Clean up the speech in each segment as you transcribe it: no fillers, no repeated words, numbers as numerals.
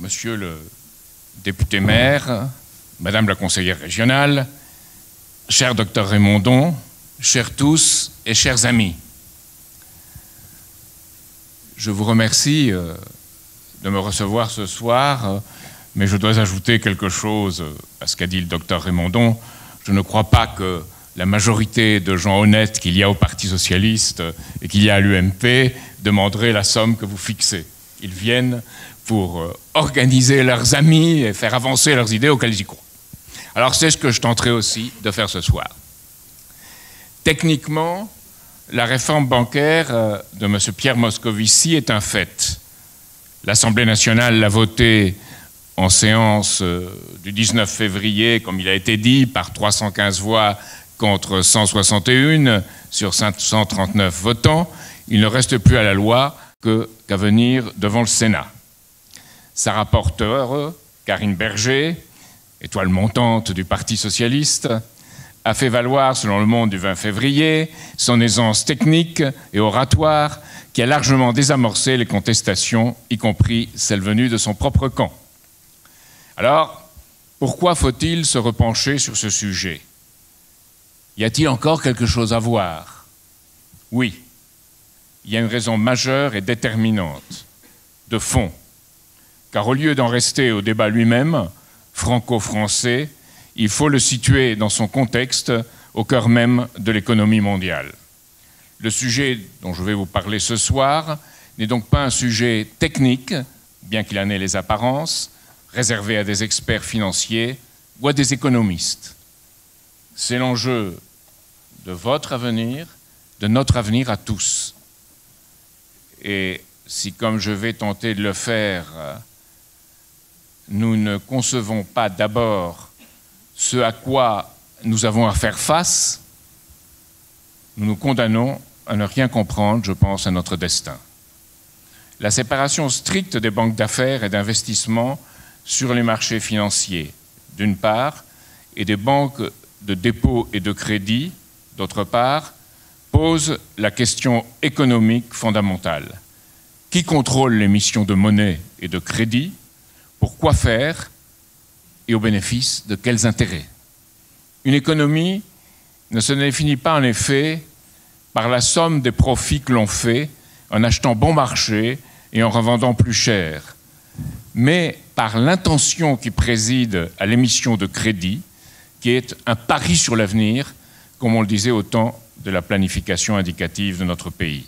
Monsieur le député maire, Madame la conseillère régionale, cher docteur Raymondon, chers tous et chers amis, je vous remercie de me recevoir ce soir, mais je dois ajouter quelque chose à ce qu'a dit le docteur Raymondon. Je ne crois pas que la majorité de gens honnêtes qu'il y a au Parti socialiste et qu'il y a à l'UMP demanderait la somme que vous fixez. Ils viennent pour organiser leurs amis et faire avancer leurs idées auxquelles ils y croient. Alors c'est ce que je tenterai aussi de faire ce soir. Techniquement, la réforme bancaire de M. Pierre Moscovici est un fait. L'Assemblée nationale l'a votée en séance du 19 février, comme il a été dit, par 315 voix contre 161 sur 539 votants. Il ne reste plus à la loi qu'à venir devant le Sénat. Sa rapporteure, Karine Berger, étoile montante du Parti socialiste, a fait valoir, selon Le Monde du 20 février, son aisance technique et oratoire qui a largement désamorcé les contestations, y compris celles venues de son propre camp. Alors, pourquoi faut-il se repencher sur ce sujet? Y a-t-il encore quelque chose à voir? Oui, il y a une raison majeure et déterminante, de fond, car au lieu d'en rester au débat lui-même, franco-français, il faut le situer dans son contexte, au cœur même de l'économie mondiale. Le sujet dont je vais vous parler ce soir n'est donc pas un sujet technique, bien qu'il en ait les apparences, réservé à des experts financiers ou à des économistes. C'est l'enjeu de votre avenir, de notre avenir à tous. Et si, comme je vais tenter de le faire, nous ne concevons pas d'abord ce à quoi nous avons à faire face, nous nous condamnons à ne rien comprendre, je pense, à notre destin. La séparation stricte des banques d'affaires et d'investissement sur les marchés financiers, d'une part, et des banques de dépôt et de crédit, d'autre part, pose la question économique fondamentale. Qui contrôle l'émission de monnaie et de crédit? Pour quoi faire? Et au bénéfice de quels intérêts? Une économie ne se définit pas en effet par la somme des profits que l'on fait en achetant bon marché et en revendant plus cher, mais par l'intention qui préside à l'émission de crédit, qui est un pari sur l'avenir, comme on le disait au temps de la planification indicative de notre pays.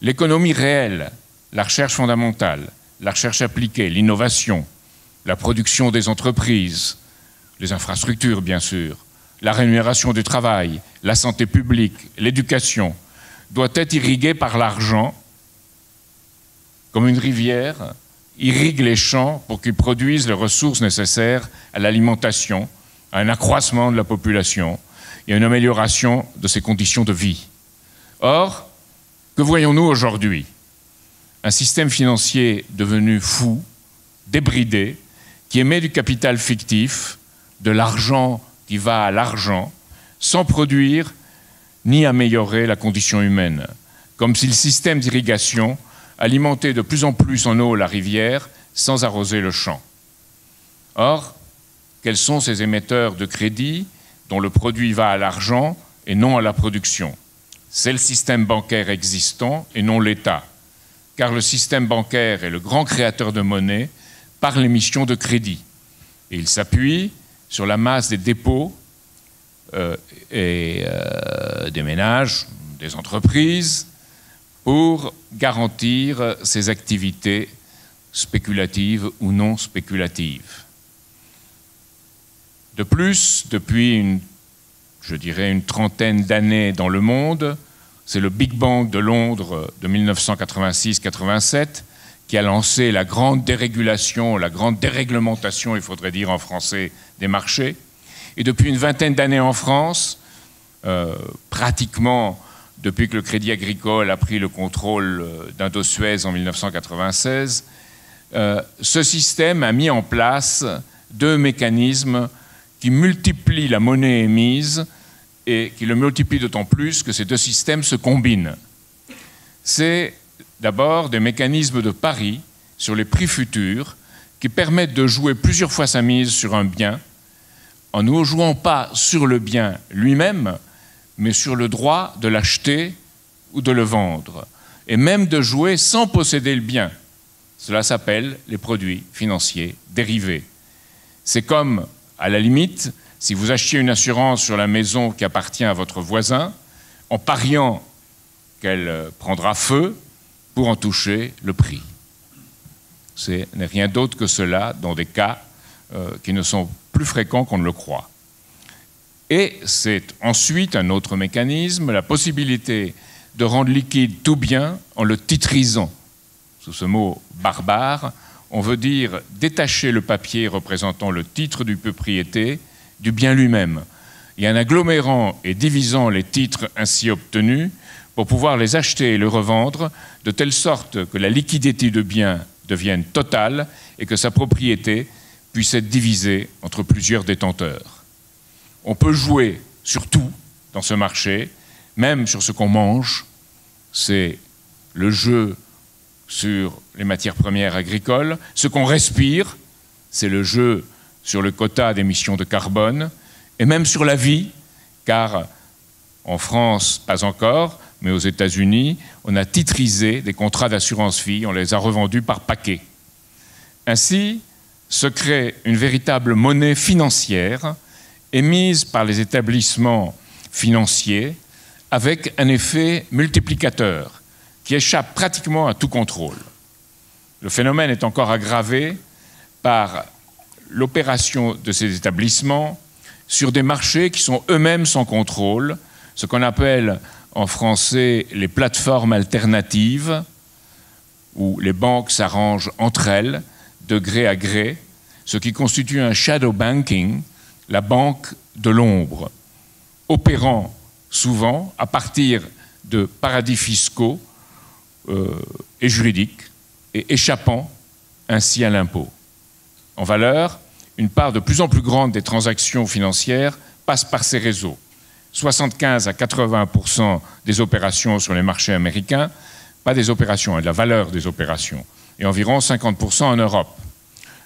L'économie réelle, la recherche fondamentale, la recherche appliquée, l'innovation, la production des entreprises, les infrastructures bien sûr, la rémunération du travail, la santé publique, l'éducation, doit être irriguée par l'argent, comme une rivière irrigue les champs pour qu'ils produisent les ressources nécessaires à l'alimentation, à un accroissement de la population et à une amélioration de ses conditions de vie. Or, que voyons-nous aujourd'hui? Un système financier devenu fou, débridé, qui émet du capital fictif, de l'argent qui va à l'argent, sans produire ni améliorer la condition humaine, comme si le système d'irrigation alimentait de plus en plus en eau la rivière sans arroser le champ. Or, quels sont ces émetteurs de crédit dont le produit va à l'argent et non à la production? C'est le système bancaire existant et non l'État, car le système bancaire est le grand créateur de monnaie par l'émission de crédit. Et il s'appuie sur la masse des dépôts des ménages, des entreprises, pour garantir ses activités spéculatives ou non spéculatives. De plus, depuis je dirais une trentaine d'années dans le monde, c'est le Big Bang de Londres de 1986-87 qui a lancé la grande dérégulation, la grande déréglementation, il faudrait dire en français, des marchés. Et depuis une vingtaine d'années en France, pratiquement depuis que le Crédit Agricole a pris le contrôle d'Indosuez en 1996, ce système a mis en place deux mécanismes qui multiplient la monnaie émise et qui le multiplient d'autant plus que ces deux systèmes se combinent. C'est d'abord des mécanismes de pari sur les prix futurs qui permettent de jouer plusieurs fois sa mise sur un bien, en ne jouant pas sur le bien lui-même, mais sur le droit de l'acheter ou de le vendre, et même de jouer sans posséder le bien. Cela s'appelle les produits financiers dérivés. C'est comme, à la limite, si vous achetiez une assurance sur la maison qui appartient à votre voisin, en pariant qu'elle prendra feu pour en toucher le prix. Ce n'est rien d'autre que cela dans des cas qui ne sont plus fréquents qu'on ne le croit. Et c'est ensuite un autre mécanisme, la possibilité de rendre liquide tout bien en le titrisant. Sous ce mot barbare, on veut dire détacher le papier représentant le titre du propriété du bien lui-même, et en agglomérant et divisant les titres ainsi obtenus pour pouvoir les acheter et les revendre de telle sorte que la liquidité du bien devienne totale et que sa propriété puisse être divisée entre plusieurs détenteurs. On peut jouer sur tout dans ce marché, même sur ce qu'on mange. C'est le jeu sur les matières premières agricoles. Ce qu'on respire, c'est le jeu sur le quota d'émissions de carbone, et même sur la vie, car en France, pas encore, mais aux États-Unis, on a titrisé des contrats d'assurance vie, on les a revendus par paquet. Ainsi se crée une véritable monnaie financière émise par les établissements financiers avec un effet multiplicateur qui échappe pratiquement à tout contrôle. Le phénomène est encore aggravé par l'opération de ces établissements sur des marchés qui sont eux-mêmes sans contrôle, ce qu'on appelle en français les plateformes alternatives, où les banques s'arrangent entre elles, de gré à gré, ce qui constitue un shadow banking, la banque de l'ombre, opérant souvent à partir de paradis fiscaux et juridiques, et échappant ainsi à l'impôt. En valeur, une part de plus en plus grande des transactions financières passe par ces réseaux. 75 à 80% des opérations sur les marchés américains, pas des opérations, de la valeur des opérations, et environ 50% en Europe.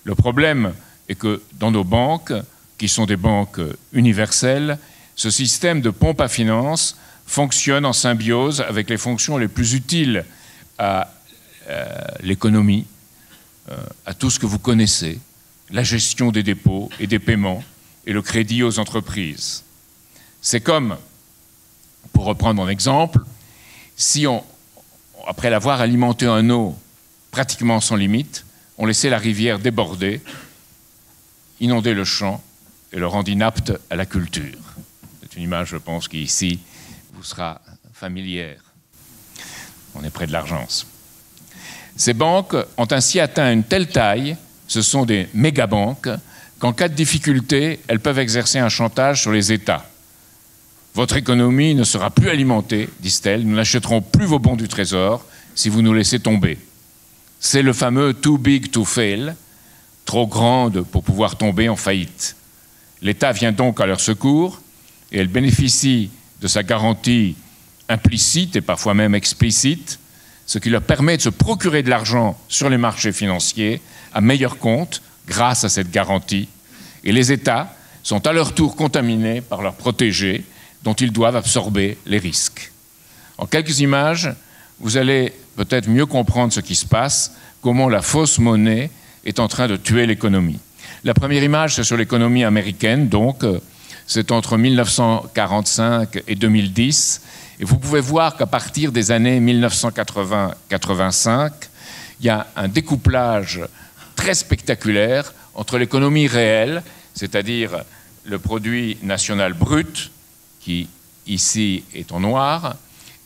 Le problème est que dans nos banques, qui sont des banques universelles, ce système de pompe à finance fonctionne en symbiose avec les fonctions les plus utiles à l'économie, à tout ce que vous connaissez, la gestion des dépôts et des paiements et le crédit aux entreprises. C'est comme, pour reprendre mon exemple, si après l'avoir alimenté en eau pratiquement sans limite, on laissait la rivière déborder, inonder le champ et le rendre inapte à la culture. C'est une image, je pense, qui ici vous sera familière. On est près de l'Argence. Ces banques ont ainsi atteint une telle taille, ce sont des mégabanques, qu'en cas de difficulté, elles peuvent exercer un chantage sur les États. Votre économie ne sera plus alimentée, disent-elles, nous n'achèterons plus vos bons du Trésor si vous nous laissez tomber. C'est le fameux « too big to fail », trop grande pour pouvoir tomber en faillite. L'État vient donc à leur secours et elle bénéficie de sa garantie implicite et parfois même explicite, ce qui leur permet de se procurer de l'argent sur les marchés financiers à meilleur compte grâce à cette garantie. Et les États sont à leur tour contaminés par leurs protégés dont ils doivent absorber les risques. En quelques images, vous allez peut-être mieux comprendre ce qui se passe, comment la fausse monnaie est en train de tuer l'économie. La première image, c'est sur l'économie américaine, donc c'est entre 1945 et 2010. Et vous pouvez voir qu'à partir des années 1980-85, il y a un découplage très spectaculaire entre l'économie réelle, c'est-à-dire le produit national brut, qui ici est en noir,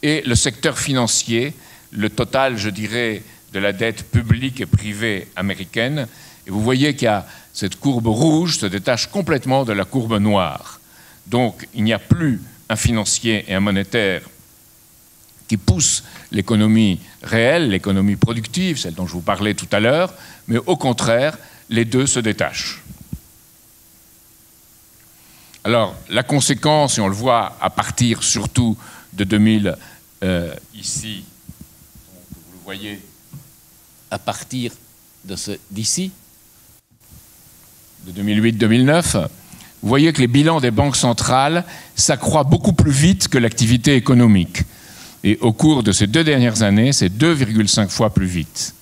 et le secteur financier, le total, je dirais, de la dette publique et privée américaine. Et vous voyez qu'il y a cette courbe rouge se détache complètement de la courbe noire. Donc, il n'y a plus un financier et un monétaire qui poussent l'économie réelle, l'économie productive, celle dont je vous parlais tout à l'heure, mais au contraire, les deux se détachent. Alors, la conséquence, et on le voit à partir surtout de 2000, ici, vous le voyez, à partir d'ici, de 2008-2009, vous voyez que les bilans des banques centrales s'accroissent beaucoup plus vite que l'activité économique. Et au cours de ces 2 dernières années, c'est 2,5 fois plus vite.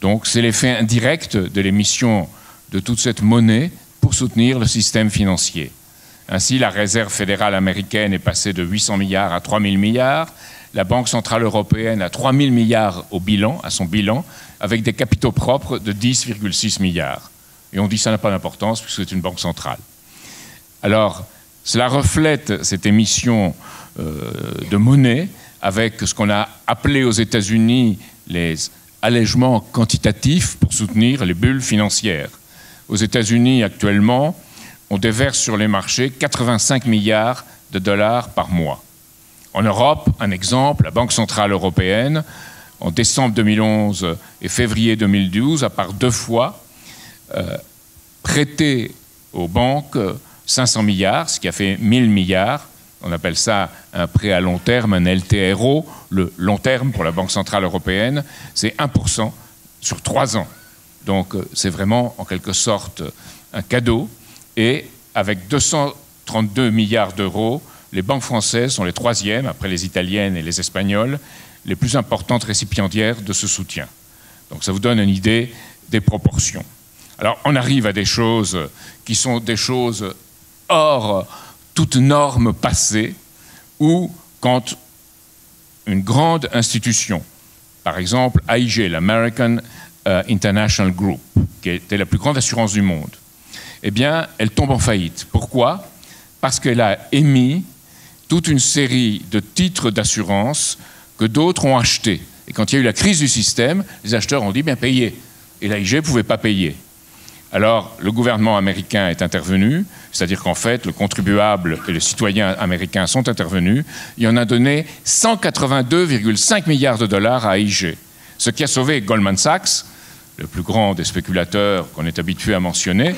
Donc c'est l'effet indirect de l'émission de toute cette monnaie pour soutenir le système financier. Ainsi, la réserve fédérale américaine est passée de 800 milliards à 3 000 milliards, la Banque centrale européenne à 3 000 milliards au bilan, à son bilan, avec des capitaux propres de 10,6 milliards. Et on dit que ça n'a pas d'importance puisque c'est une banque centrale. Alors, cela reflète cette émission de monnaie avec ce qu'on a appelé aux États-Unis les allègements quantitatifs pour soutenir les bulles financières. Aux États-Unis, actuellement, on déverse sur les marchés 85 milliards de dollars par mois. En Europe, un exemple, la Banque centrale européenne, en décembre 2011 et février 2012, a par 2 fois prêté aux banques 500 milliards, ce qui a fait 1000 milliards. On appelle ça un prêt à long terme, un LTRO. Le long terme pour la Banque centrale européenne, c'est 1% sur 3 ans. Donc c'est vraiment en quelque sorte un cadeau. Et avec 232 milliards d'euros, les banques françaises sont les 3e, après les italiennes et les espagnoles, les plus importantes récipiendaires de ce soutien. Donc ça vous donne une idée des proportions. Alors on arrive à des choses qui sont des choses hors toute norme passée, ou quand une grande institution, par exemple AIG, l'American International Group, qui était la plus grande assurance du monde, eh bien, elle tombe en faillite. Pourquoi? Parce qu'elle a émis toute une série de titres d'assurance que d'autres ont achetés. Et quand il y a eu la crise du système, les acheteurs ont dit bien payez. Et l'AIG ne pouvait pas payer. Alors, le gouvernement américain est intervenu, c'est-à-dire qu'en fait, le contribuable et le citoyen américain sont intervenus. Il en a donné 182,5 milliards de dollars à AIG. Ce qui a sauvé Goldman Sachs, le plus grand des spéculateurs qu'on est habitué à mentionner,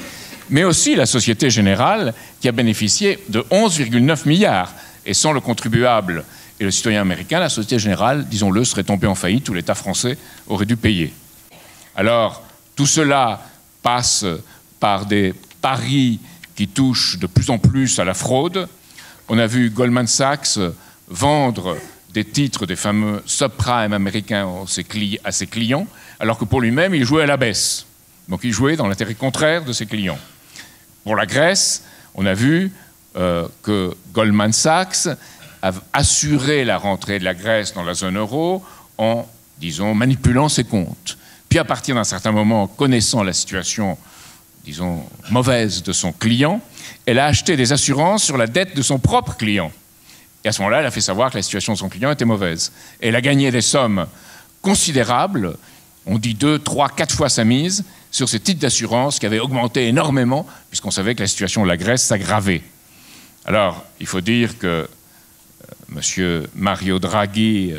mais aussi la Société Générale, qui a bénéficié de 11,9 milliards. Et sans le contribuable et le citoyen américain, la Société Générale, disons-le, serait tombée en faillite, ou l'État français aurait dû payer. Alors, tout cela passe par des paris qui touchent de plus en plus à la fraude. On a vu Goldman Sachs vendre des titres des fameux subprimes américains à ses clients, alors que pour lui-même, il jouait à la baisse. Donc il jouait dans l'intérêt contraire de ses clients. Pour la Grèce, on a vu que Goldman Sachs a assuré la rentrée de la Grèce dans la zone euro en, disons, manipulant ses comptes. Puis à partir d'un certain moment, connaissant la situation, disons, mauvaise de son client, elle a acheté des assurances sur la dette de son propre client. Et à ce moment-là, elle a fait savoir que la situation de son client était mauvaise. Et elle a gagné des sommes considérables, on dit 2, 3, 4 fois sa mise, sur ces titres d'assurance qui avaient augmenté énormément, puisqu'on savait que la situation de la Grèce s'aggravait. Alors, il faut dire que M. Mario Draghi,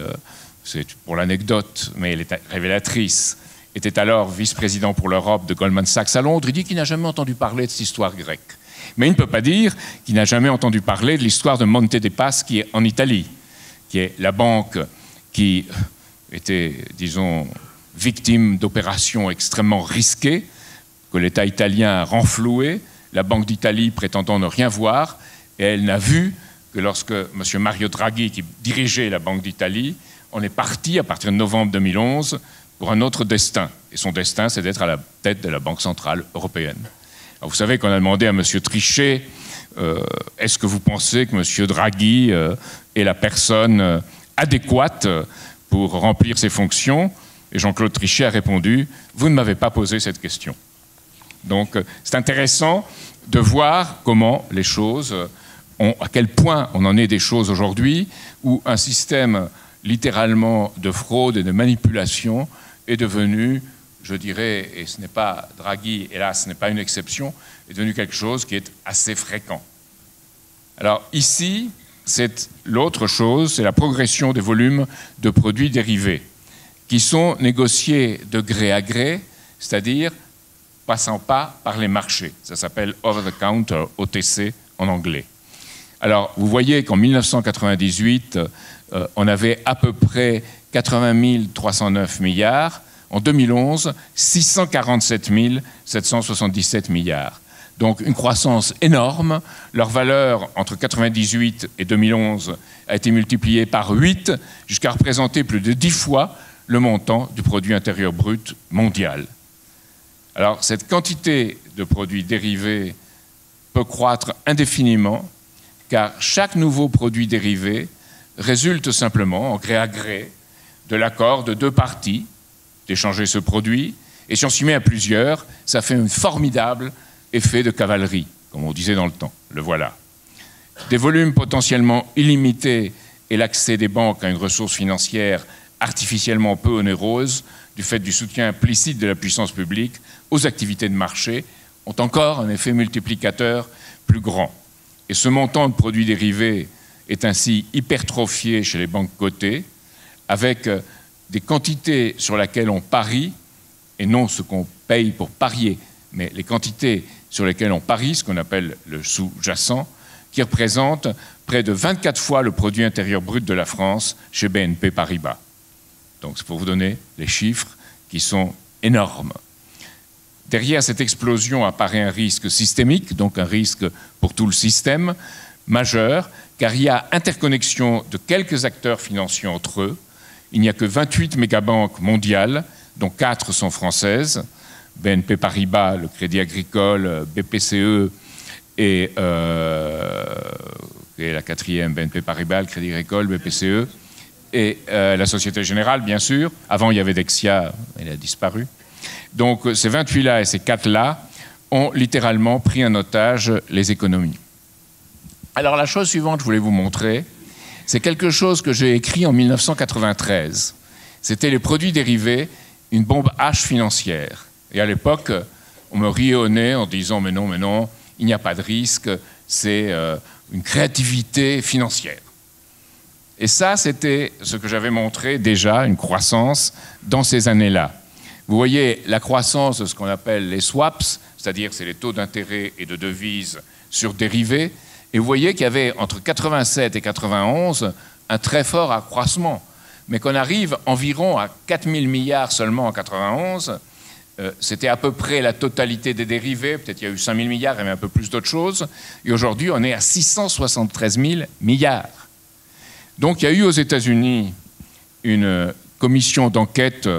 c'est pour l'anecdote, mais elle est révélatrice, était alors vice-président pour l'Europe de Goldman Sachs à Londres. Il dit qu'il n'a jamais entendu parler de cette histoire grecque. Mais il ne peut pas dire qu'il n'a jamais entendu parler de l'histoire de Monte dei Paschi en Italie, qui est la banque qui était, disons, victime d'opérations extrêmement risquées, que l'État italien a renflouées, la Banque d'Italie prétendant ne rien voir, et elle n'a vu que lorsque M. Mario Draghi, qui dirigeait la Banque d'Italie, on est parti à partir de novembre 2011 pour un autre destin. Et son destin, c'est d'être à la tête de la Banque centrale européenne. Alors vous savez qu'on a demandé à M. Trichet, est-ce que vous pensez que M. Draghi est la personne adéquate pour remplir ses fonctions? Et Jean-Claude Trichet a répondu, vous ne m'avez pas posé cette question. Donc c'est intéressant de voir comment les choses, à quel point on en est des choses aujourd'hui, où un système littéralement de fraude et de manipulation est devenu, je dirais, et ce n'est pas Draghi, hélas, ce n'est pas une exception, est devenu quelque chose qui est assez fréquent. Alors ici, c'est l'autre chose, c'est la progression des volumes de produits dérivés, qui sont négociés de gré à gré, c'est-à-dire passant pas par les marchés. Ça s'appelle over-the-counter, OTC en anglais. Alors, vous voyez qu'en 1998, on avait à peu près 80 309 milliards. En 2011, 647 777 milliards. Donc une croissance énorme. Leur valeur entre 1998 et 2011 a été multipliée par 8 jusqu'à représenter plus de 10 fois le montant du produit intérieur brut mondial. Alors cette quantité de produits dérivés peut croître indéfiniment car chaque nouveau produit dérivé résulte simplement, en gré à gré, de l'accord de deux parties d'échanger ce produit. Et si on s'y met à plusieurs, ça fait un formidable effet de cavalerie, comme on disait dans le temps. Le voilà. Des volumes potentiellement illimités et l'accès des banques à une ressource financière artificiellement peu onéreuse, du fait du soutien implicite de la puissance publique aux activités de marché, ont encore un effet multiplicateur plus grand. Et ce montant de produits dérivés est ainsi hypertrophié chez les banques cotées, avec des quantités sur lesquelles on parie, et non ce qu'on paye pour parier, mais les quantités sur lesquelles on parie, ce qu'on appelle le sous-jacent, qui représente près de 24 fois le produit intérieur brut de la France chez BNP Paribas. Donc c'est pour vous donner les chiffres qui sont énormes. Derrière cette explosion apparaît un risque systémique, donc un risque pour tout le système, majeur, car il y a interconnexion de quelques acteurs financiers entre eux. Il n'y a que 28 mégabanques mondiales, dont 4 sont françaises, BNP Paribas, le Crédit Agricole, BPCE et la quatrième, BNP Paribas, le Crédit Agricole, BPCE et la Société Générale, bien sûr. Avant, il y avait Dexia, il a disparu. Donc ces 28-là et ces 4-là ont littéralement pris en otage les économies. Alors la chose suivante que je voulais vous montrer, c'est quelque chose que j'ai écrit en 1993. C'était les produits dérivés, une bombe H financière. Et à l'époque, on me riait au nez en disant « mais non, il n'y a pas de risque, c'est une créativité financière ». Et ça, c'était ce que j'avais montré déjà, une croissance dans ces années-là. Vous voyez la croissance de ce qu'on appelle les swaps, c'est-à-dire c'est les taux d'intérêt et de devises sur dérivés. Et vous voyez qu'il y avait entre 87 et 91 un très fort accroissement. Mais qu'on arrive environ à 4 000 milliards seulement en 91, c'était à peu près la totalité des dérivés, peut-être il y a eu 5 000 milliards, il y avait un peu plus d'autres choses. Et aujourd'hui, on est à 673 000 milliards. Donc il y a eu aux États-Unis une commission d'enquête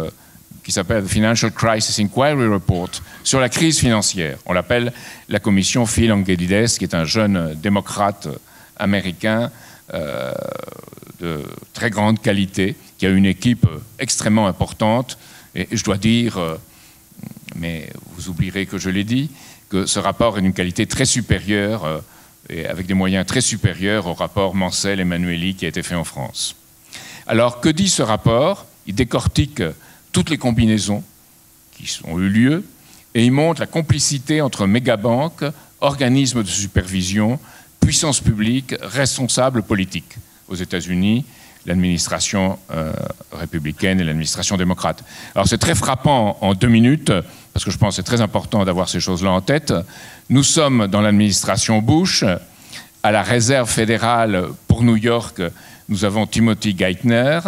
qui s'appelle The Financial Crisis Inquiry Report, sur la crise financière. On l'appelle la commission Phil Angelides, qui est un jeune démocrate américain de très grande qualité, qui a une équipe extrêmement importante. Et je dois dire, mais vous oublierez que je l'ai dit, que ce rapport est d'une qualité très supérieure et avec des moyens très supérieurs au rapport Mancel-Emmanuelli qui a été fait en France. Alors, que dit ce rapport? Il décortique toutes les combinaisons qui ont eu lieu, et il montre la complicité entre mégabanques, organismes de supervision, puissance publique, responsables politiques. Aux États-Unis, l'administration républicaine et l'administration démocrate. Alors c'est très frappant en 2 minutes, parce que je pense que c'est très important d'avoir ces choses-là en tête. Nous sommes dans l'administration Bush, à la réserve fédérale pour New York, nous avons Timothy Geithner,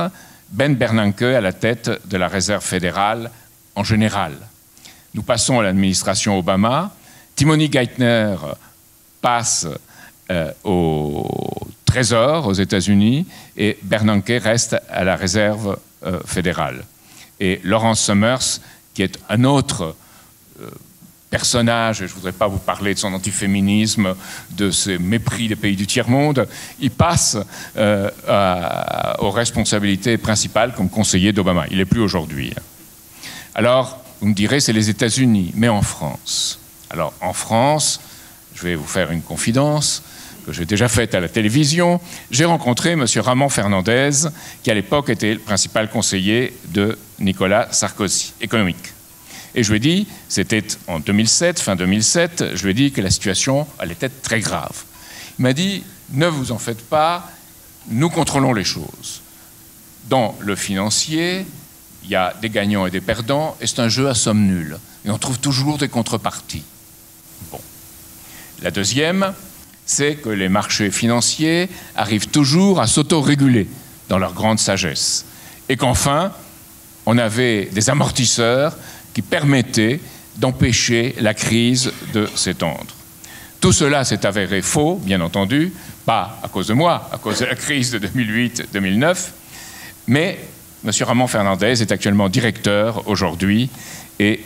Ben Bernanke à la tête de la réserve fédérale en général. Nous passons à l'administration Obama. Timothy Geithner passe au Trésor aux États-Unis et Bernanke reste à la réserve fédérale. Et Lawrence Summers, qui est un autre personnage, je ne voudrais pas vous parler de son antiféminisme, de ses mépris des pays du tiers-monde, il passe aux responsabilités principales comme conseiller d'Obama. Il n'est plus aujourd'hui. Alors, vous me direz, c'est les États-Unis, mais en France. Alors, en France, je vais vous faire une confidence que j'ai déjà faite à la télévision. J'ai rencontré M. Ramon Fernandez, qui à l'époque était le principal conseiller de Nicolas Sarkozy, économique. Et je lui ai dit, c'était en 2007, fin 2007, je lui ai dit que la situation allait être très grave. Il m'a dit, ne vous en faites pas, nous contrôlons les choses. Dans le financier, il y a des gagnants et des perdants, et c'est un jeu à somme nulle. Et on trouve toujours des contreparties. Bon. La deuxième, c'est que les marchés financiers arrivent toujours à s'autoréguler dans leur grande sagesse. Et qu'enfin, on avait des amortisseurs qui permettaient d'empêcher la crise de s'étendre. Tout cela s'est avéré faux, bien entendu, pas à cause de moi, à cause de la crise de 2008-2009, mais M. Ramon Fernandez est actuellement directeur aujourd'hui, et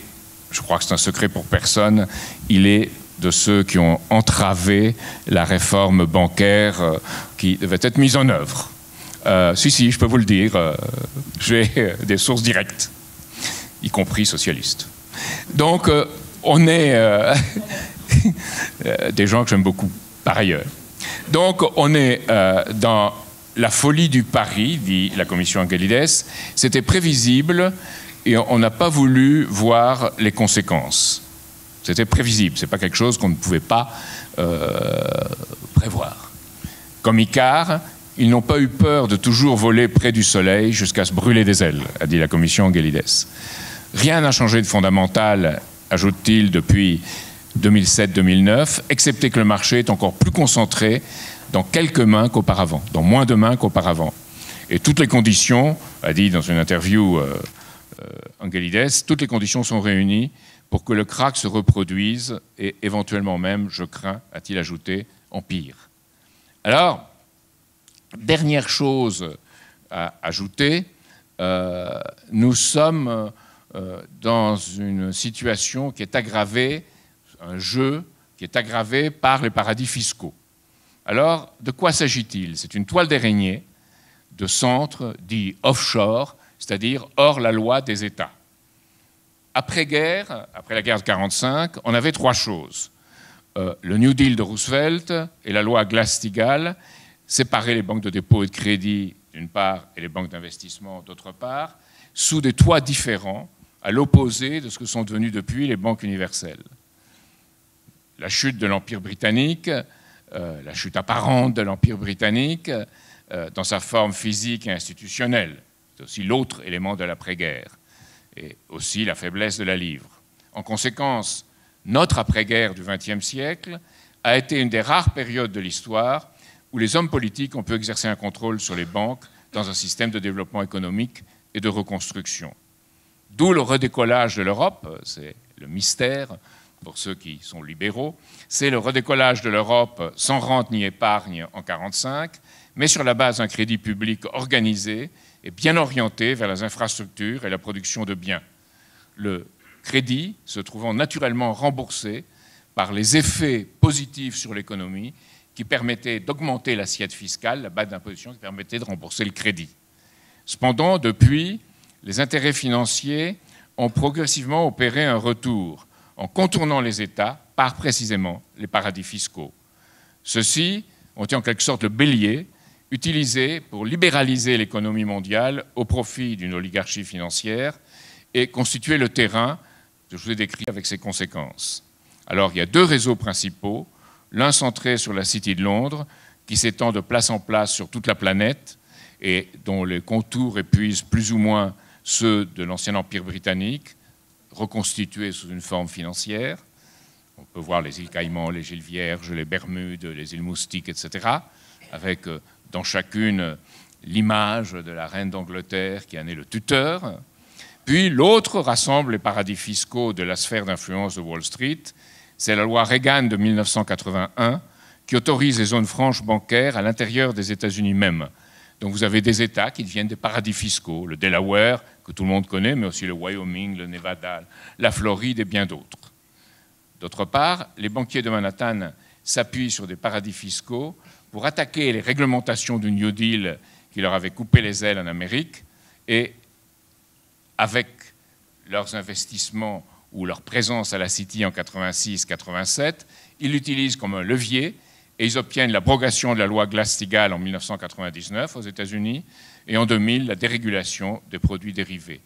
je crois que c'est un secret pour personne, il est de ceux qui ont entravé la réforme bancaire qui devait être mise en œuvre. Si, je peux vous le dire, j'ai des sources directes, y compris socialistes. Donc, on est des gens que j'aime beaucoup, par ailleurs. Donc, on est dans la folie du pari, dit la commission Angelides. C'était prévisible et on n'a pas voulu voir les conséquences. C'était prévisible, ce n'est pas quelque chose qu'on ne pouvait pas prévoir. Comme Icare, ils n'ont pas eu peur de toujours voler près du soleil jusqu'à se brûler des ailes, a dit la commission Angelides. Rien n'a changé de fondamental, ajoute-t-il, depuis 2007-2009, excepté que le marché est encore plus concentré dans quelques mains qu'auparavant, dans moins de mains qu'auparavant. Et toutes les conditions, a dit dans une interview Angelides, toutes les conditions sont réunies pour que le krach se reproduise et éventuellement même, je crains, a-t-il ajouté, empire. Alors, dernière chose à ajouter, nous sommes dans une situation qui est aggravée, un jeu qui est aggravé par les paradis fiscaux. Alors, de quoi s'agit-il? C'est une toile d'araignée de centres dits offshore, c'est-à-dire hors la loi des États. Après-guerre, après la guerre de 1945, on avait trois choses. Le New Deal de Roosevelt et la loi Glass-Steagall séparaient les banques de dépôt et de crédit d'une part et les banques d'investissement d'autre part, sous des toits différents, à l'opposé de ce que sont devenues depuis les banques universelles. La chute de l'Empire britannique, la chute apparente de l'Empire britannique, dans sa forme physique et institutionnelle, c'est aussi l'autre élément de l'après-guerre, et aussi la faiblesse de la livre. En conséquence, notre après-guerre du XXe siècle a été une des rares périodes de l'histoire où les hommes politiques ont pu exercer un contrôle sur les banques dans un système de développement économique et de reconstruction. D'où le redécollage de l'Europe, c'est le mystère pour ceux qui sont libéraux, c'est le redécollage de l'Europe sans rente ni épargne en 1945, mais sur la base d'un crédit public organisé et bien orienté vers les infrastructures et la production de biens. Le crédit se trouvant naturellement remboursé par les effets positifs sur l'économie qui permettaient d'augmenter l'assiette fiscale, la base d'imposition qui permettait de rembourser le crédit. Cependant, depuis, les intérêts financiers ont progressivement opéré un retour en contournant les États par précisément les paradis fiscaux. Ceux-ci ont été en quelque sorte le bélier utilisé pour libéraliser l'économie mondiale au profit d'une oligarchie financière et constituer le terrain que je vous ai décrit avec ses conséquences. Alors, il y a deux réseaux principaux, l'un centré sur la City de Londres, qui s'étend de place en place sur toute la planète et dont les contours épuisent plus ou moins ceux de l'ancien Empire britannique, reconstitués sous une forme financière. On peut voir les îles Caïmans, les îles Vierges, les Bermudes, les îles Moustiques, etc., avec dans chacune l'image de la reine d'Angleterre qui en est le tuteur. Puis l'autre rassemble les paradis fiscaux de la sphère d'influence de Wall Street. C'est la loi Reagan de 1981 qui autorise les zones franches bancaires à l'intérieur des États-Unis même. Donc vous avez des États qui deviennent des paradis fiscaux, le Delaware, que tout le monde connaît, mais aussi le Wyoming, le Nevada, la Floride et bien d'autres. D'autre part, les banquiers de Manhattan s'appuient sur des paradis fiscaux pour attaquer les réglementations du New Deal qui leur avaient coupé les ailes en Amérique et avec leurs investissements ou leur présence à la City en 86-87, ils l'utilisent comme un levier et ils obtiennent l'abrogation de la loi Glass-Steagall en 1999 aux États-Unis et en 2000 la dérégulation des produits dérivés.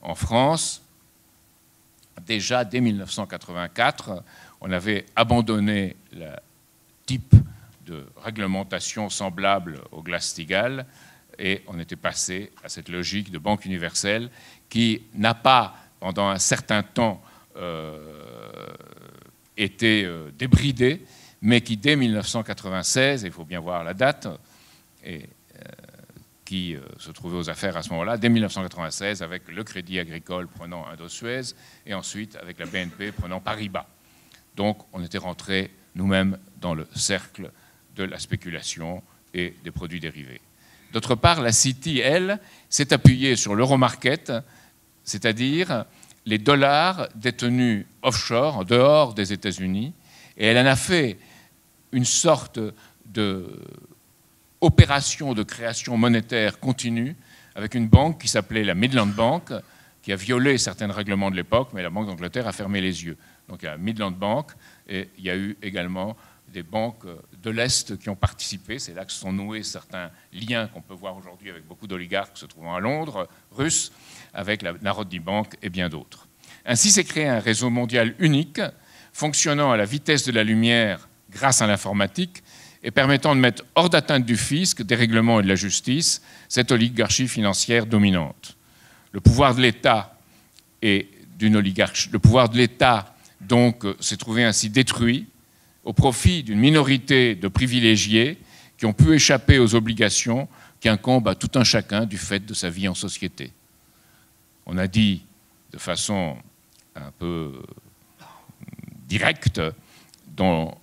En France, déjà dès 1984, on avait abandonné le type de réglementation semblable au Glass-Steagall et on était passé à cette logique de banque universelle qui n'a pas, pendant un certain temps, été débridée, mais qui, dès 1996, il faut bien voir la date, et qui se trouvait aux affaires à ce moment-là, dès 1996, avec le Crédit Agricole prenant Indosuez et ensuite avec la BNP prenant Paribas. Donc on était rentré nous-mêmes dans le cercle de la spéculation et des produits dérivés. D'autre part, la City, elle, s'est appuyée sur l'Euromarket, c'est-à-dire les dollars détenus offshore, en dehors des États-Unis, et elle en a fait une sorte d'opération de création monétaire continue avec une banque qui s'appelait la Midland Bank, qui a violé certains règlements de l'époque, mais la Banque d'Angleterre a fermé les yeux. Donc il y a la Midland Bank, et il y a eu également des banques de l'Est qui ont participé. C'est là que se sont noués certains liens qu'on peut voir aujourd'hui avec beaucoup d'oligarques se trouvant à Londres, russes, avec la Narodni Bank et bien d'autres. Ainsi s'est créé un réseau mondial unique, fonctionnant à la vitesse de la lumière grâce à l'informatique et permettant de mettre hors d'atteinte du fisc, des règlements et de la justice cette oligarchie financière dominante. Le pouvoir de l'État et d'une oligarchie, le pouvoir de l'État donc s'est trouvé ainsi détruit au profit d'une minorité de privilégiés qui ont pu échapper aux obligations qui incombent à tout un chacun du fait de sa vie en société. On a dit de façon un peu directe dans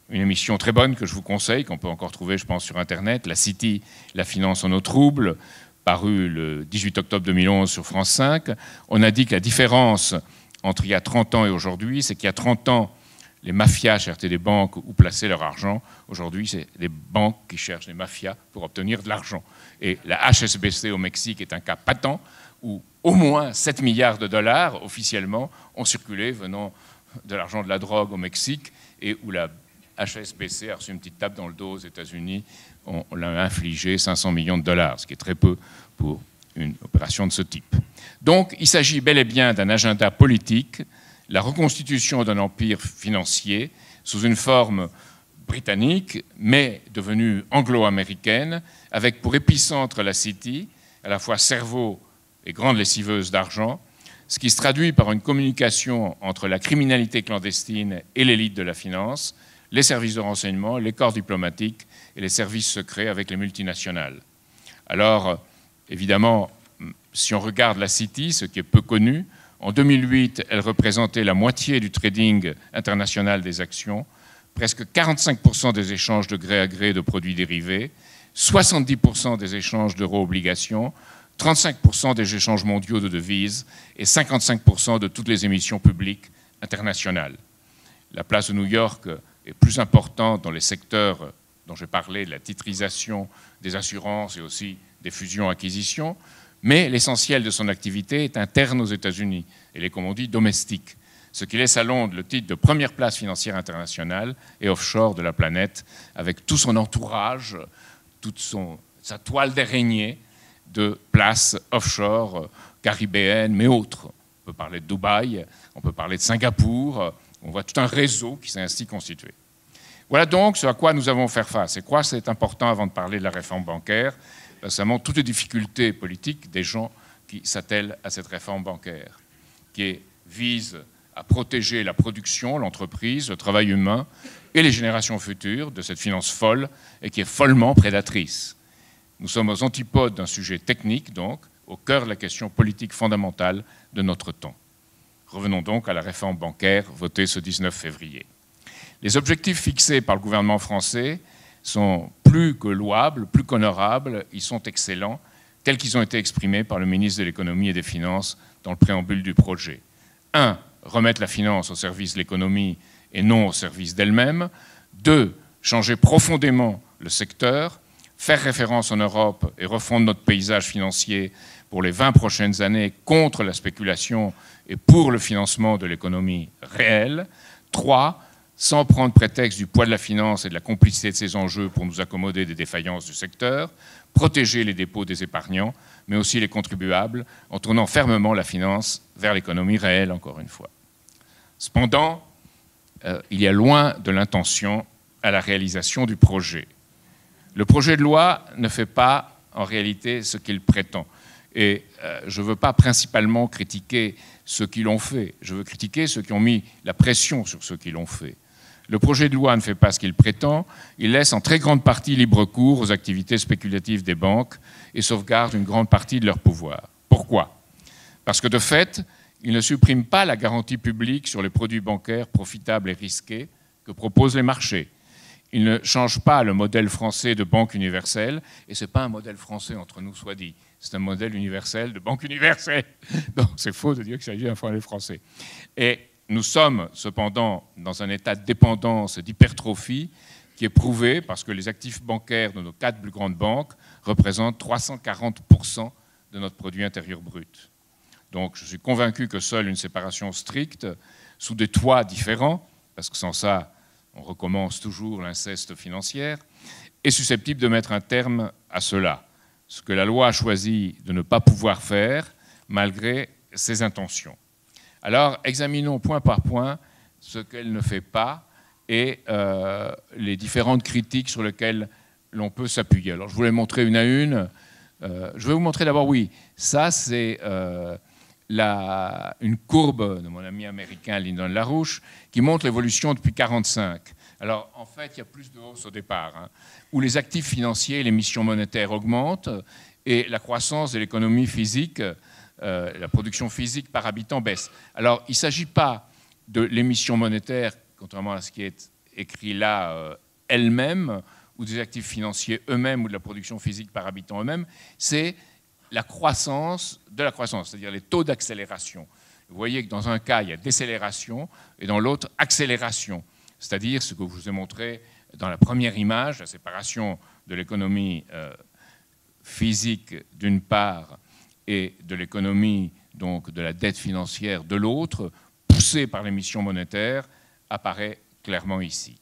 une émission très bonne que je vous conseille, qu'on peut encore trouver, je pense, sur Internet, La City, la finance en eau trouble, paru le 18 octobre 2011 sur France 5. On a dit que la différence entre il y a 30 ans et aujourd'hui, c'est qu'il y a 30 ans, les mafias cherchaient des banques où placer leur argent. Aujourd'hui, c'est des banques qui cherchent des mafias pour obtenir de l'argent. Et la HSBC au Mexique est un cas patent où au moins 7 milliards de dollars, officiellement, ont circulé venant de l'argent de la drogue au Mexique et où la HSBC a reçu une petite tape dans le dos aux États-Unis. On l'a infligé 500 millions de dollars, ce qui est très peu pour une opération de ce type. Donc, il s'agit bel et bien d'un agenda politique, la reconstitution d'un empire financier sous une forme britannique, mais devenue anglo-américaine, avec pour épicentre la City, à la fois cerveau et grande lessiveuse d'argent, ce qui se traduit par une communication entre la criminalité clandestine et l'élite de la finance, les services de renseignement, les corps diplomatiques et les services secrets avec les multinationales. Alors, évidemment, si on regarde la City, ce qui est peu connu, en 2008, elle représentait la moitié du trading international des actions, presque 45% des échanges de gré à gré de produits dérivés, 70% des échanges d'euro-obligations, 35% des échanges mondiaux de devises et 55% de toutes les émissions publiques internationales. La place de New York est plus importante dans les secteurs dont j'ai parlé, de la titrisation, des assurances et aussi des fusions-acquisitions, mais l'essentiel de son activité est interne aux États-Unis, elle est, comme on dit, domestique, ce qui laisse à Londres le titre de première place financière internationale et offshore de la planète, avec tout son entourage, toute sa toile d'araignée de places offshore, caribéennes, mais autres. On peut parler de Dubaï, on peut parler de Singapour, on voit tout un réseau qui s'est ainsi constitué. Voilà donc ce à quoi nous avons fait face. Et quoi c'est important avant de parler de la réforme bancaire? Ça montre toutes les difficultés politiques des gens qui s'attellent à cette réforme bancaire, qui vise à protéger la production, l'entreprise, le travail humain et les générations futures de cette finance folle et qui est follement prédatrice. Nous sommes aux antipodes d'un sujet technique, donc, au cœur de la question politique fondamentale de notre temps. Revenons donc à la réforme bancaire votée ce 19 février. Les objectifs fixés par le gouvernement français sont plus que louables, plus qu'honorables, ils sont excellents, tels qu'ils ont été exprimés par le ministre de l'Économie et des Finances dans le préambule du projet. 1. Remettre la finance au service de l'économie et non au service d'elle-même. 2. Changer profondément le secteur, faire référence en Europe et refondre notre paysage financier pour les 20 prochaines années contre la spéculation et pour le financement de l'économie réelle. 3. Sans prendre prétexte du poids de la finance et de la complicité de ces enjeux pour nous accommoder des défaillances du secteur, protéger les dépôts des épargnants, mais aussi les contribuables, en tournant fermement la finance vers l'économie réelle, encore une fois. Cependant, il y a loin de l'intention à la réalisation du projet. Le projet de loi ne fait pas, en réalité, ce qu'il prétend. Et je ne veux pas principalement critiquer ceux qui l'ont fait, je veux critiquer ceux qui ont mis la pression sur ceux qui l'ont fait. Le projet de loi ne fait pas ce qu'il prétend. Il laisse en très grande partie libre cours aux activités spéculatives des banques et sauvegarde une grande partie de leur pouvoir. Pourquoi? Parce que de fait, il ne supprime pas la garantie publique sur les produits bancaires profitables et risqués que proposent les marchés. Il ne change pas le modèle français de banque universelle, et ce n'est pas un modèle français entre nous soit dit, c'est un modèle universel de banque universelle. Donc c'est faux de dire qu'il s'agit d'un modèle français. Et nous sommes cependant dans un état de dépendance et d'hypertrophie qui est prouvé parce que les actifs bancaires de nos 4 plus grandes banques représentent 340% de notre produit intérieur brut. Donc je suis convaincu que seule une séparation stricte, sous des toits différents, parce que sans ça, on recommence toujours l'inceste financier, est susceptible de mettre un terme à cela, ce que la loi a choisi de ne pas pouvoir faire malgré ses intentions. Alors, examinons point par point ce qu'elle ne fait pas et les différentes critiques sur lesquelles l'on peut s'appuyer. Alors, je voulais montrer une à une. Je vais vous montrer d'abord, oui, ça c'est une courbe de mon ami américain Lyndon LaRouche qui montre l'évolution depuis 1945. Alors, en fait, il y a plus de hausse au départ, où les actifs financiers et l'émission monétaire augmentent et la croissance de l'économie physique, la production physique par habitant baisse. Alors, il ne s'agit pas de l'émission monétaire, contrairement à ce qui est écrit là, elle-même, ou des actifs financiers eux-mêmes, ou de la production physique par habitant eux-mêmes, c'est la croissance de la croissance, c'est-à-dire les taux d'accélération. Vous voyez que dans un cas, il y a décélération, et dans l'autre, accélération. C'est-à-dire ce que je vous ai montré dans la première image, la séparation de l'économie physique d'une part et de l'économie, donc de la dette financière de l'autre, poussée par l'émission monétaire, apparaît clairement ici.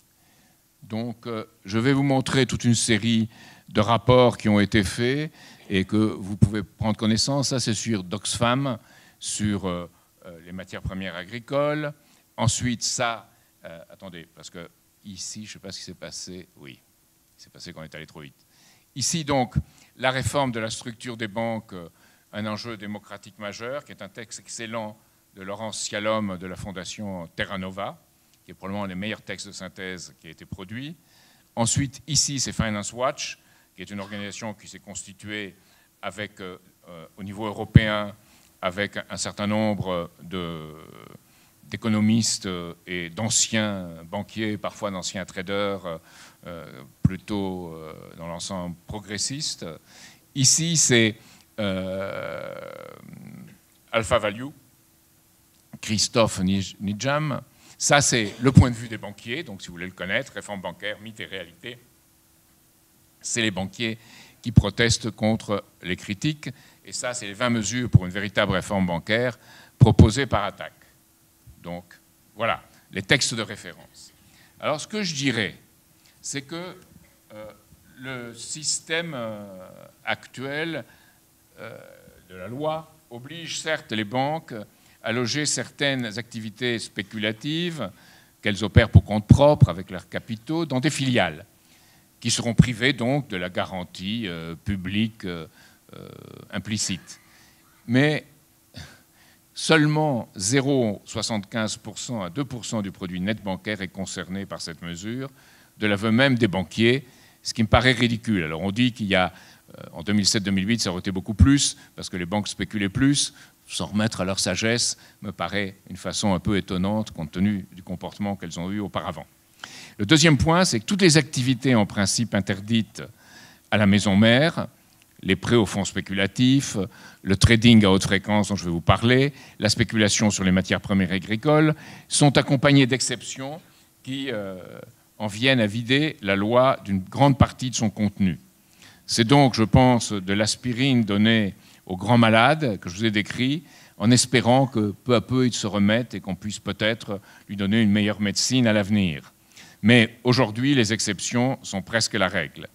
Donc, je vais vous montrer toute une série de rapports qui ont été faits et que vous pouvez prendre connaissance. Ça, c'est sur d'Oxfam, sur les matières premières agricoles. Ensuite, ça, attendez, parce que ici, je ne sais pas ce qui s'est passé. Oui, il s'est passé qu'on est allé trop vite. Ici, donc, la réforme de la structure des banques, un enjeu démocratique majeur, qui est un texte excellent de Laurence Sciallom de la Fondation Terra Nova, qui est probablement un des meilleurs textes de synthèse qui a été produit. Ensuite, ici, c'est Finance Watch, qui est une organisation qui s'est constituée avec, au niveau européen avec un certain nombre d'économistes et d'anciens banquiers, parfois d'anciens traders, plutôt dans l'ensemble progressiste. Ici, c'est Alpha Value, Christophe Nijam. Ça, c'est le point de vue des banquiers. Donc, si vous voulez le connaître, réforme bancaire, mythe et réalité. C'est les banquiers qui protestent contre les critiques. Et ça, c'est les 20 mesures pour une véritable réforme bancaire proposées par Attac. Donc, voilà, les textes de référence. Alors, ce que je dirais, c'est que le système actuel de la loi oblige certes les banques à loger certaines activités spéculatives qu'elles opèrent pour compte propre avec leurs capitaux dans des filiales qui seront privées donc de la garantie publique implicite. Mais seulement 0,75% à 2% du produit net bancaire est concerné par cette mesure, de l'aveu même des banquiers, ce qui me paraît ridicule. Alors on dit qu'il y a, en 2007-2008, ça aurait été beaucoup plus, parce que les banques spéculaient plus. S'en remettre à leur sagesse me paraît une façon un peu étonnante compte tenu du comportement qu'elles ont eu auparavant. Le deuxième point, c'est que toutes les activités en principe interdites à la maison mère, les prêts aux fonds spéculatifs, le trading à haute fréquence dont je vais vous parler, la spéculation sur les matières premières agricoles, sont accompagnées d'exceptions qui en viennent à vider la loi d'une grande partie de son contenu. C'est donc, je pense, de l'aspirine donnée aux grands malades que je vous ai décrits, en espérant que peu à peu il se remette et qu'on puisse peut-être lui donner une meilleure médecine à l'avenir. Mais aujourd'hui, les exceptions sont presque la règle.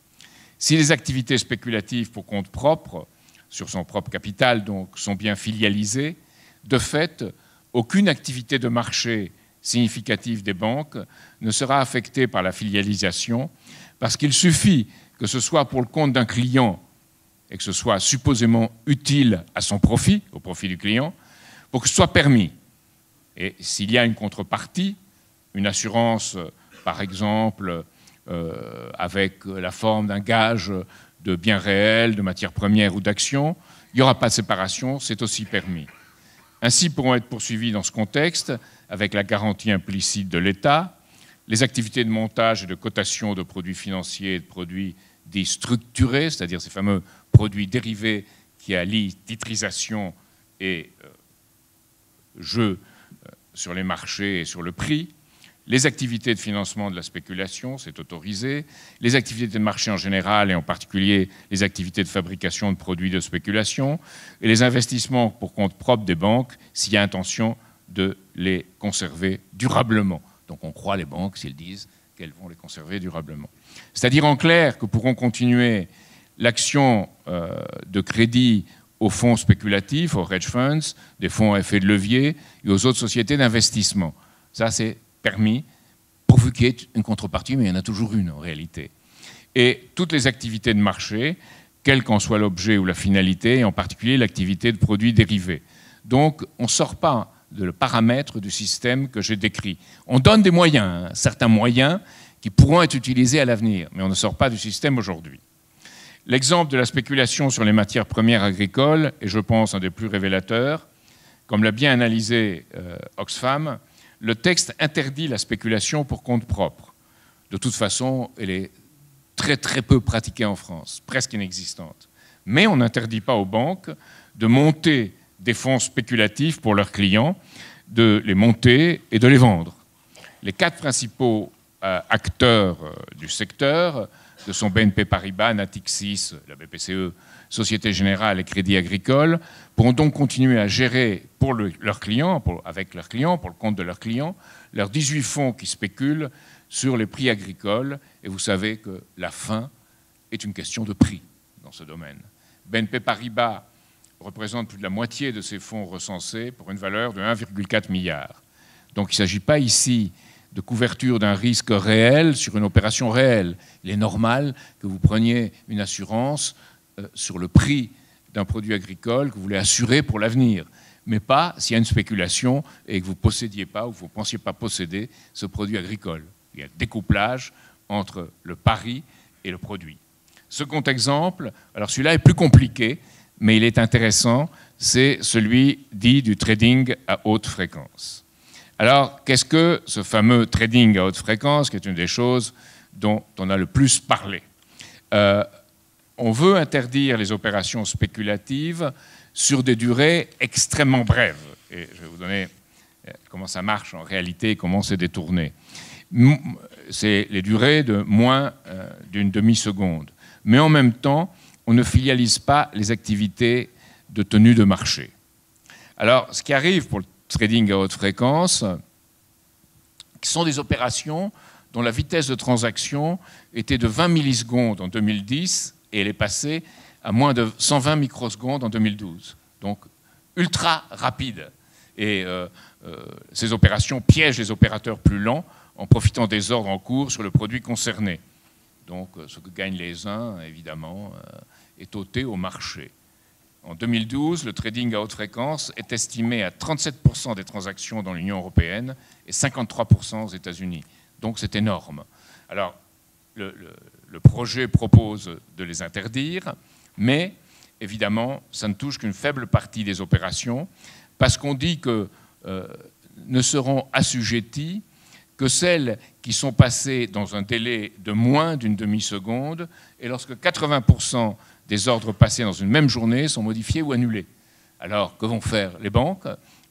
Si les activités spéculatives pour compte propre, sur son propre capital, donc, sont bien filialisées, de fait, aucune activité de marché significative des banques ne sera affectée par la filialisation, parce qu'il suffit que ce soit pour le compte d'un client et que ce soit supposément utile à son profit, au profit du client, pour que ce soit permis. Et s'il y a une contrepartie, une assurance par exemple avec la forme d'un gage de biens réels, de matières premières ou d'actions. Il n'y aura pas de séparation, c'est aussi permis. Ainsi pourront être poursuivis dans ce contexte, avec la garantie implicite de l'État, les activités de montage et de cotation de produits financiers et de produits dits structurés, c'est-à-dire ces fameux produits dérivés qui allient titrisation et jeu sur les marchés et sur le prix, les activités de financement de la spéculation, c'est autorisé, les activités de marché en général et en particulier les activités de fabrication de produits de spéculation et les investissements pour compte propre des banques s'il y a intention de les conserver durablement. Donc on croit les banques s'ils disent qu'elles vont les conserver durablement. C'est-à-dire en clair que pourront continuer l'action de crédit aux fonds spéculatifs, aux hedge funds, des fonds à effet de levier et aux autres sociétés d'investissement. Ça, c'est permis, pourvu qu'il y ait une contrepartie, mais il y en a toujours une en réalité. Et toutes les activités de marché, quel qu'en soit l'objet ou la finalité, et en particulier l'activité de produits dérivés. Donc, on ne sort pas de le paramètre du système que j'ai décrit. On donne des moyens, certains moyens qui pourront être utilisés à l'avenir, mais on ne sort pas du système aujourd'hui. L'exemple de la spéculation sur les matières premières agricoles est, je pense, un des plus révélateurs. Comme l'a bien analysé Oxfam, le texte interdit la spéculation pour compte propre. De toute façon, elle est très très peu pratiquée en France, presque inexistante. Mais on n'interdit pas aux banques de monter des fonds spéculatifs pour leurs clients, de les monter et de les vendre. Les 4 principaux acteurs du secteur, de son BNP Paribas, Natixis, la BPCE, Société Générale et Crédit Agricole, pourront donc continuer à gérer pour leurs clients, avec leurs clients, pour le compte de leurs clients, leurs 18 fonds qui spéculent sur les prix agricoles. Et vous savez que la fin est une question de prix dans ce domaine. BNP Paribas représente plus de la moitié de ces fonds recensés pour une valeur de 1,4 milliard. Donc il ne s'agit pas ici de couverture d'un risque réel sur une opération réelle. Il est normal que vous preniez une assurance sur le prix d'un produit agricole que vous voulez assurer pour l'avenir, mais pas s'il y a une spéculation et que vous ne possédiez pas ou que vous ne pensiez pas posséder ce produit agricole. Il y a le découplage entre le pari et le produit. Second exemple, alors celui-là est plus compliqué, mais il est intéressant, c'est celui dit du trading à haute fréquence. Alors, qu'est-ce que ce fameux trading à haute fréquence, qui est une des choses dont on a le plus parlé? On veut interdire les opérations spéculatives sur des durées extrêmement brèves. Et je vais vous donner comment ça marche en réalité et comment c'est détourné. C'est les durées de moins d'une demi-seconde. Mais en même temps, on ne filialise pas les activités de tenue de marché. Alors, ce qui arrive pour le trading à haute fréquence, qui sont des opérations dont la vitesse de transaction était de 20 millisecondes en 2010 et elle est passée à moins de 120 microsecondes en 2012. Donc, ultra rapide. Et ces opérations piègent les opérateurs plus lents en profitant des ordres en cours sur le produit concerné. Donc, ce que gagnent les uns, évidemment, est ôté au marché. En 2012, le trading à haute fréquence est estimé à 37% des transactions dans l'Union européenne et 53% aux États-Unis. Donc c'est énorme. Alors, le projet propose de les interdire, mais évidemment, ça ne touche qu'une faible partie des opérations, parce qu'on dit que ne seront assujetties que celles qui sont passées dans un délai de moins d'une demi-seconde, et lorsque 80% des ordres passés dans une même journée sont modifiés ou annulés. Alors, que vont faire les banques?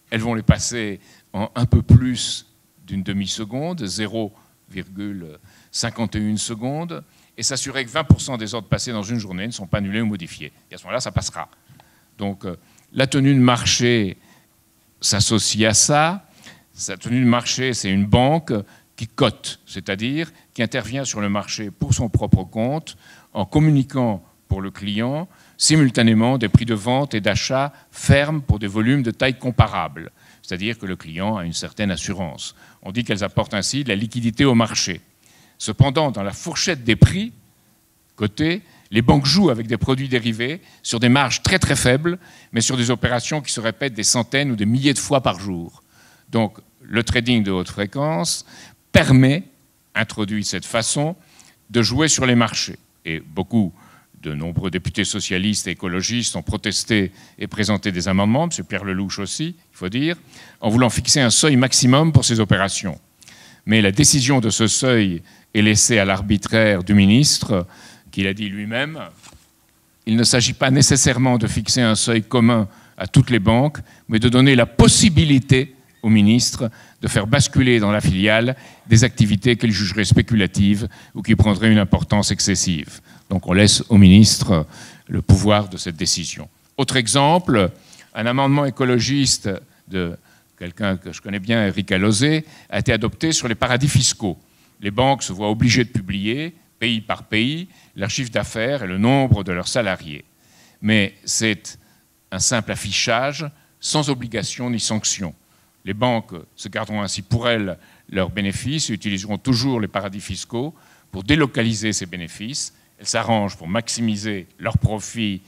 Elles vont les passer en un peu plus d'une demi-seconde, 0,51 secondes, et s'assurer que 20% des ordres passés dans une journée ne sont pas annulés ou modifiés. Et à ce moment-là, ça passera. Donc, la tenue de marché s'associe à ça. Sa tenue de marché, c'est une banque qui cote, c'est-à-dire qui intervient sur le marché pour son propre compte, en communiquant pour le client, simultanément des prix de vente et d'achat fermes pour des volumes de taille comparable. C'est-à-dire que le client a une certaine assurance. On dit qu'elles apportent ainsi de la liquidité au marché. Cependant, dans la fourchette des prix cotés, les banques jouent avec des produits dérivés sur des marges très très faibles, mais sur des opérations qui se répètent des centaines ou des milliers de fois par jour. Donc, le trading de haute fréquence permet introduit cette façon de jouer sur les marchés. Et de nombreux députés socialistes et écologistes ont protesté et présenté des amendements, M. Pierre Lelouch aussi, il faut dire, en voulant fixer un seuil maximum pour ces opérations. Mais la décision de ce seuil est laissée à l'arbitraire du ministre, qui l'a dit lui-même. Il ne s'agit pas nécessairement de fixer un seuil commun à toutes les banques, mais de donner la possibilité au ministre de faire basculer dans la filiale des activités qu'il jugerait spéculatives ou qui prendraient une importance excessive. Donc on laisse au ministre le pouvoir de cette décision. Autre exemple, un amendement écologiste de quelqu'un que je connais bien, Eric Alauzet, a été adopté sur les paradis fiscaux. Les banques se voient obligées de publier, pays par pays, leur chiffre d'affaires et le nombre de leurs salariés. Mais c'est un simple affichage sans obligation ni sanction. Les banques se garderont ainsi pour elles leurs bénéfices et utiliseront toujours les paradis fiscaux pour délocaliser ces bénéfices. Elles s'arrangent pour maximiser leurs profits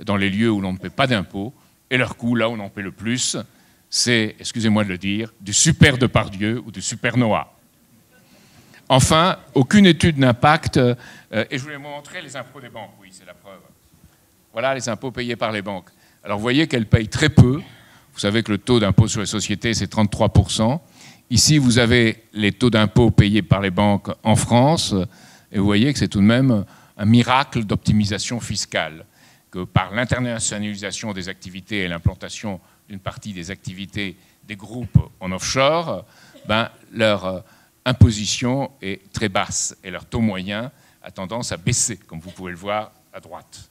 dans les lieux où l'on ne paie pas d'impôts et leurs coûts là où l'on en paie le plus. C'est, excusez-moi de le dire, du super Depardieu ou du super Noah. Enfin, aucune étude d'impact, et je voulais vous montrer les impôts des banques, oui, c'est la preuve. Voilà les impôts payés par les banques. Alors vous voyez qu'elles payent très peu. Vous savez que le taux d'impôt sur les sociétés, c'est 33%. Ici, vous avez les taux d'impôt payés par les banques en France, et vous voyez que c'est tout de même un miracle d'optimisation fiscale, que par l'internationalisation des activités et l'implantation d'une partie des activités des groupes en offshore, leur imposition est très basse et leur taux moyen a tendance à baisser, comme vous pouvez le voir à droite.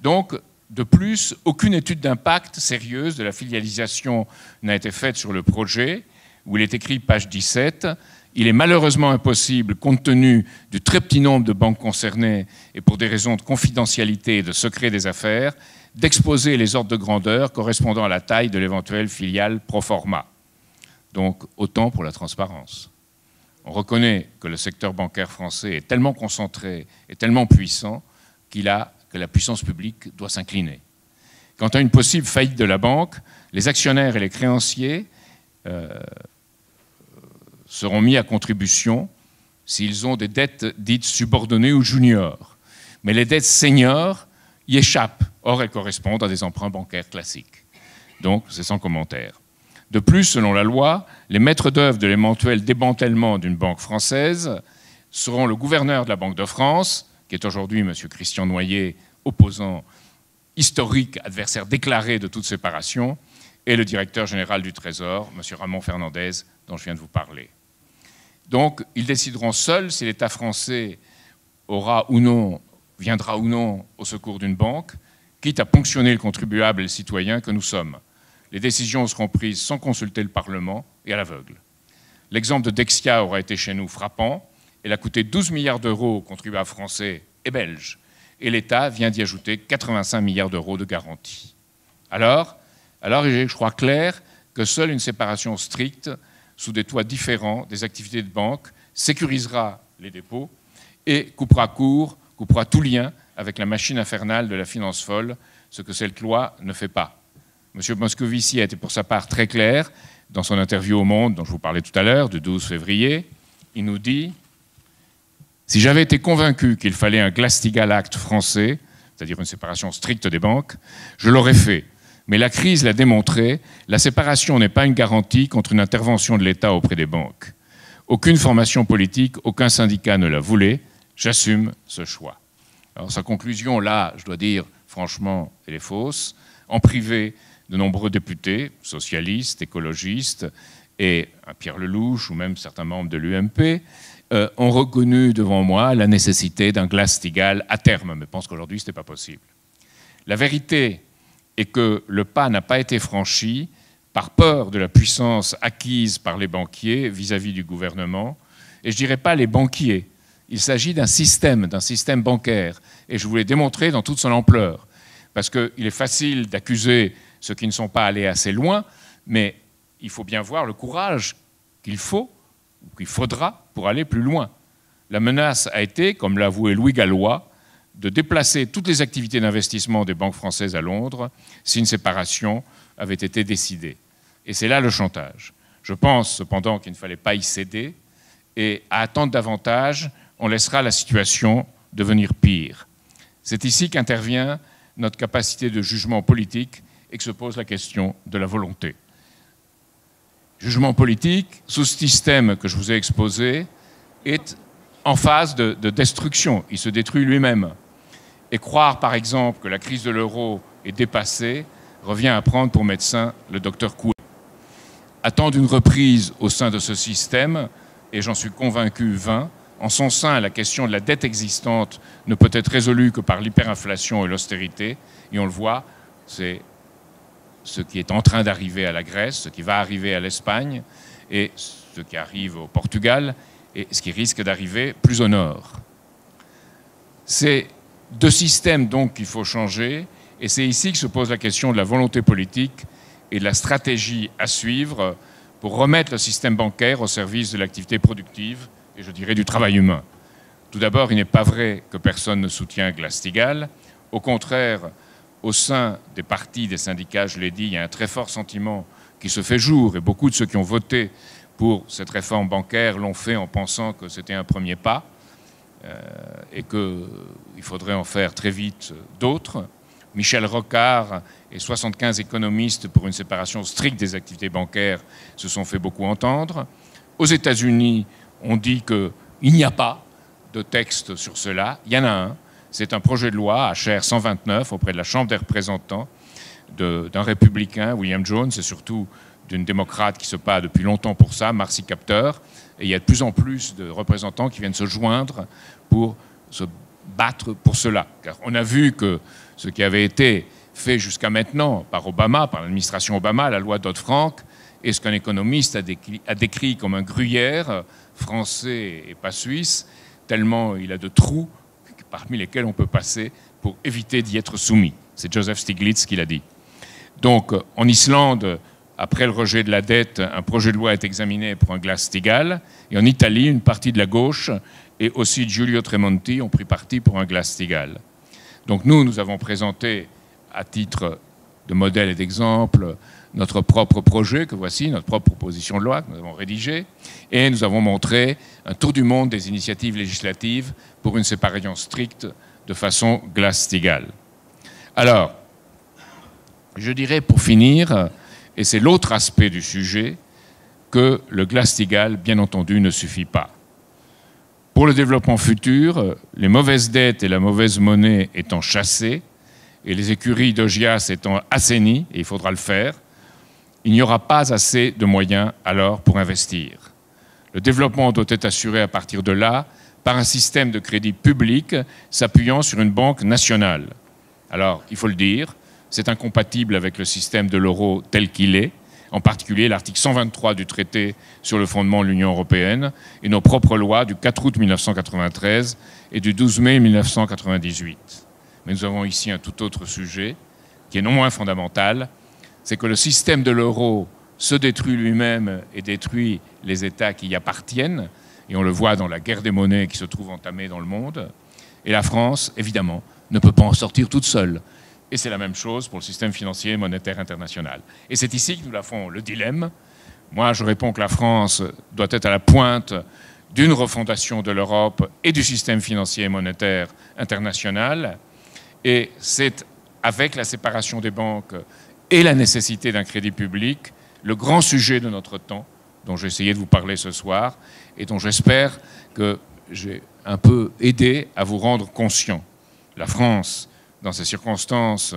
Donc, de plus, aucune étude d'impact sérieuse de la filialisation n'a été faite sur le projet, où il est écrit, page 17, « Il est malheureusement impossible, compte tenu du très petit nombre de banques concernées et pour des raisons de confidentialité et de secret des affaires, d'exposer les ordres de grandeur correspondant à la taille de l'éventuelle filiale pro forma. » Donc, autant pour la transparence. On reconnaît que le secteur bancaire français est tellement concentré et tellement puissant que la puissance publique doit s'incliner. Quant à une possible faillite de la banque, les actionnaires et les créanciers seront mis à contribution s'ils ont des dettes dites subordonnées ou juniors. Mais les dettes seniors y échappent. Or, elles correspondent à des emprunts bancaires classiques. Donc, c'est sans commentaire. De plus, selon la loi, les maîtres d'œuvre de l'éventuel démantèlement d'une banque française seront le gouverneur de la Banque de France, qui est aujourd'hui M. Christian Noyer, opposant historique, adversaire déclaré de toute séparation, et le directeur général du Trésor, M. Ramon Fernandez, dont je viens de vous parler. Donc, ils décideront seuls si l'État français viendra ou non au secours d'une banque, quitte à ponctionner le contribuable et le citoyen que nous sommes. Les décisions seront prises sans consulter le Parlement et à l'aveugle. L'exemple de Dexia aura été chez nous frappant. Elle a coûté 12 milliards d'euros aux contribuables français et belges. Et l'État vient d'y ajouter 85 milliards d'euros de garantie. Alors, il est, je crois, clair que seule une séparation stricte, sous des toits différents des activités de banque, sécurisera les dépôts et coupera tout lien avec la machine infernale de la finance folle, ce que cette loi ne fait pas. M. Moscovici a été pour sa part très clair dans son interview au Monde, dont je vous parlais tout à l'heure, du 12 février. Il nous dit « Si j'avais été convaincu qu'il fallait un Glass-Steagall Act français, c'est-à-dire une séparation stricte des banques, je l'aurais fait. Mais la crise l'a démontré, la séparation n'est pas une garantie contre une intervention de l'État auprès des banques. Aucune formation politique, aucun syndicat ne la voulait. J'assume ce choix. » Alors sa conclusion, là, je dois dire, franchement, elle est fausse. En privé, de nombreux députés, socialistes, écologistes, et Pierre Lelouch, ou même certains membres de l'UMP, ont reconnu devant moi la nécessité d'un Glass-Steagall à terme, mais je pense qu'aujourd'hui, ce n'est pas possible. La vérité est que le pas n'a pas été franchi par peur de la puissance acquise par les banquiers vis-à-vis du gouvernement, et je ne dirais pas les banquiers. Il s'agit d'un système bancaire, et je voulais démontrer dans toute son ampleur, parce qu'il est facile d'accuser ceux qui ne sont pas allés assez loin, mais il faut bien voir le courage qu'il faut, ou qu'il faudra, pour aller plus loin. La menace a été, comme l'a avoué Louis Gallois, de déplacer toutes les activités d'investissement des banques françaises à Londres si une séparation avait été décidée. Et c'est là le chantage. Je pense cependant qu'il ne fallait pas y céder et à attendre davantage, on laissera la situation devenir pire. C'est ici qu'intervient notre capacité de jugement politique et que se pose la question de la volonté. Jugement politique, sous ce système que je vous ai exposé, est en phase de destruction. Il se détruit lui-même. Et croire, par exemple, que la crise de l'euro est dépassée revient à prendre pour médecin le docteur Coué. Attendre une reprise au sein de ce système, et j'en suis convaincu vain, en son sein, la question de la dette existante ne peut être résolue que par l'hyperinflation et l'austérité, et on le voit, c'est ce qui est en train d'arriver à la Grèce, ce qui va arriver à l'Espagne, et ce qui arrive au Portugal, et ce qui risque d'arriver plus au nord. C'est deux systèmes donc qu'il faut changer, et c'est ici que se pose la question de la volonté politique et de la stratégie à suivre pour remettre le système bancaire au service de l'activité productive et je dirais du travail humain. Tout d'abord, il n'est pas vrai que personne ne soutient Glass-Steagall. Au contraire, au sein des partis, des syndicats, je l'ai dit, il y a un très fort sentiment qui se fait jour et beaucoup de ceux qui ont voté pour cette réforme bancaire l'ont fait en pensant que c'était un premier pas et qu'il faudrait en faire très vite d'autres. Michel Rocard et 75 économistes pour une séparation stricte des activités bancaires se sont fait beaucoup entendre. Aux États-Unis, on dit qu'il n'y a pas de texte sur cela. Il y en a un. C'est un projet de loi HR 129 auprès de la Chambre des représentants d'un républicain, William Jones, et surtout d'une démocrate qui se bat depuis longtemps pour ça, Marcy Kaptur. Et il y a de plus en plus de représentants qui viennent se joindre pour se battre pour cela. Car on a vu que ce qui avait été fait jusqu'à maintenant par Obama, par l'administration Obama, la loi Dodd-Frank, est ce qu'un économiste a décrit comme un gruyère français et pas suisse, tellement il a de trous parmi lesquels on peut passer pour éviter d'y être soumis. C'est Joseph Stiglitz qui l'a dit. Donc, en Islande, après le rejet de la dette, un projet de loi est examiné pour un Glass-Steagall. Et en Italie, une partie de la gauche et aussi Giulio Tremonti ont pris parti pour un Glass-Steagall. Donc nous avons présenté, à titre de modèle et d'exemple, notre propre projet, que voici, notre propre proposition de loi que nous avons rédigée, et nous avons montré un tour du monde des initiatives législatives pour une séparation stricte de façon Glass-Steagall. Alors, je dirais pour finir, et c'est l'autre aspect du sujet, que le Glass-Steagall, bien entendu, ne suffit pas. Pour le développement futur, les mauvaises dettes et la mauvaise monnaie étant chassées, et les écuries d'Ogias étant assainies, et il faudra le faire, il n'y aura pas assez de moyens alors pour investir. Le développement doit être assuré à partir de là par un système de crédit public s'appuyant sur une banque nationale. Alors, il faut le dire, c'est incompatible avec le système de l'euro tel qu'il est, en particulier l'article 123 du traité sur le fondement de l'Union européenne et nos propres lois du 4 août 1993 et du 12 mai 1998. Mais nous avons ici un tout autre sujet qui est non moins fondamental, c'est que le système de l'euro se détruit lui-même et détruit les États qui y appartiennent, et on le voit dans la guerre des monnaies qui se trouve entamée dans le monde, et la France, évidemment, ne peut pas en sortir toute seule. Et c'est la même chose pour le système financier et monétaire international. Et c'est ici que nous avons le dilemme. Moi, je réponds que la France doit être à la pointe d'une refondation de l'Europe et du système financier et monétaire international. Et c'est avec la séparation des banques et la nécessité d'un crédit public le grand sujet de notre temps, dont j'ai essayé de vous parler ce soir, et dont j'espère que j'ai un peu aidé à vous rendre conscient. La France, dans ces circonstances,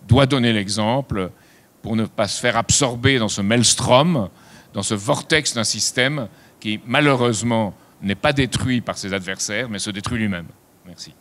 doit donner l'exemple pour ne pas se faire absorber dans ce maelstrom, dans ce vortex d'un système qui, malheureusement, n'est pas détruit par ses adversaires, mais se détruit lui-même. Merci.